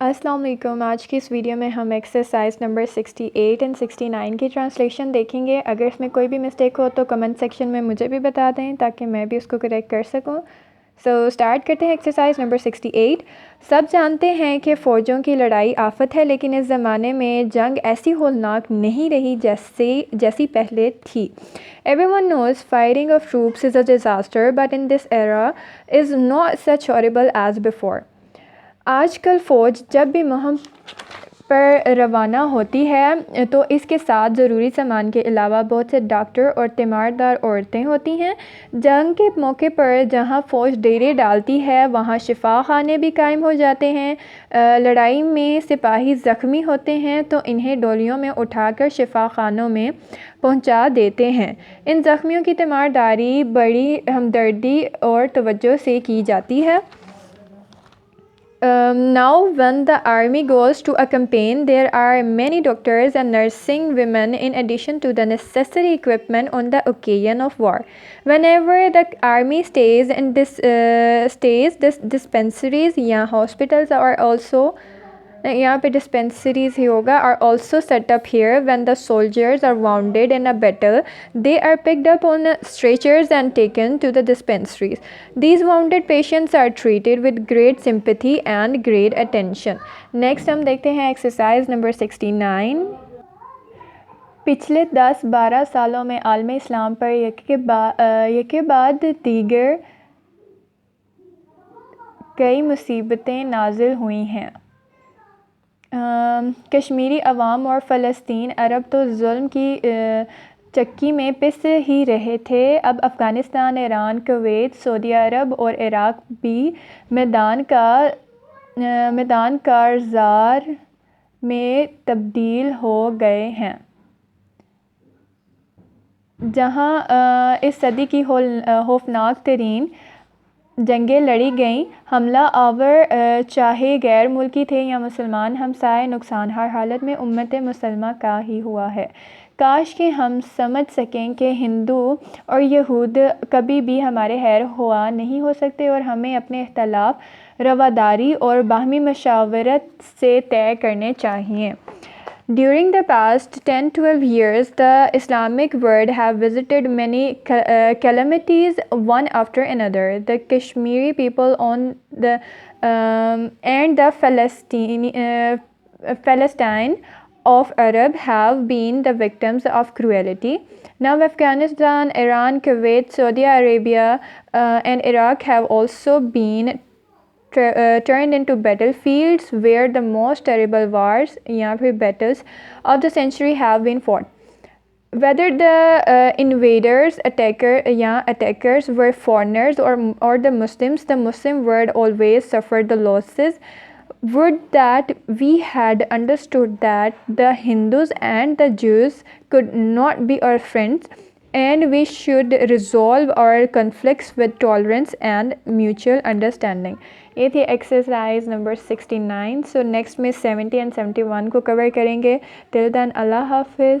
السلام علیکم. آج کی اس ویڈیو میں ہم ایکسرسائز نمبر 68 اینڈ 69 کی ٹرانسلیشن دیکھیں گے. اگر اس میں کوئی بھی مسٹیک ہو تو کمنٹ سیکشن میں مجھے بھی بتا دیں تاکہ میں بھی اس کو کریکٹ کر سکوں. سٹارٹ کرتے ہیں ایکسرسائز نمبر 68. سب جانتے ہیں کہ فوجوں کی لڑائی آفت ہے، لیکن اس زمانے میں جنگ ایسی ہولناک نہیں رہی جیسی پہلے تھی. Everyone knows firing of troops is a disaster, but in this era is not such horrible as before. آج کل فوج جب بھی مہم پر روانہ ہوتی ہے تو اس کے ساتھ ضروری سامان کے علاوہ بہت سے ڈاکٹر اور تیماردار عورتیں ہوتی ہیں. جنگ کے موقع پر جہاں فوج ڈیرے ڈالتی ہے وہاں شفا خانے بھی قائم ہو جاتے ہیں. لڑائی میں سپاہی زخمی ہوتے ہیں تو انہیں ڈولیوں میں اٹھا کر شفا خانوں میں پہنچا دیتے ہیں. ان زخمیوں کی تیمارداری بڑی ہمدردی اور توجہ سے کی جاتی ہے. Now when the army goes to a campaign, there are many doctors and nursing women in addition to the necessary equipment on the occasion of war. Whenever the army stays in this dispensaries یا hospitals are also یہاں پہ dispensaries ہی ہوگا are also set up here. When the soldiers are wounded in a battle, they are picked up on stretchers and taken to the dispensaries. These wounded patients are treated with great sympathy and great attention. Next ہم دیکھتے ہیں exercise number 69. پچھلے 10-12 سالوں میں عالم اسلام پر یکے بعد دیگر کئی مصیبتیں نازل ہوئی ہیں. کشمیری عوام اور فلسطین عرب تو ظلم کی چکی میں پس ہی رہے تھے. اب افغانستان، ایران، کویت، سعودی عرب اور عراق بھی میدان کارزار میں تبدیل ہو گئے ہیں، جہاں اس صدی کی خوفناک ترین جنگیں لڑی گئیں. حملہ آور چاہے غیر ملکی تھے یا مسلمان، ہمسائے نقصان ہر حالت میں امت مسلمہ کا ہی ہوا ہے. کاش کہ ہم سمجھ سکیں کہ ہندو اور یہود کبھی بھی ہمارے خیر خواہ نہیں ہو سکتے اور ہمیں اپنے اختلاف رواداری اور باہمی مشاورت سے طے کرنے چاہئیں. During the past 10-12 years, the Islamic world have visited many calamities one after another. The Kashmiri people and the Palestine of Arab have been the victims of cruelty. Now Afghanistan, Iran, Kuwait, Saudi Arabia and Iraq have also been turned into battlefields where the most terrible wars یا پھر battles of the century have been fought. Whether the invaders, attackers were foreigners or the Muslims, the Muslim world always suffered the losses. Would that we had understood that the Hindus and the Jews could not be our friends, and we should resolve our conflicts with tolerance and mutual understanding. یہ تھی exercise number 69. So next میں 70 and 71 کو کور کریں گے. ٹل دین اللہ حافظ.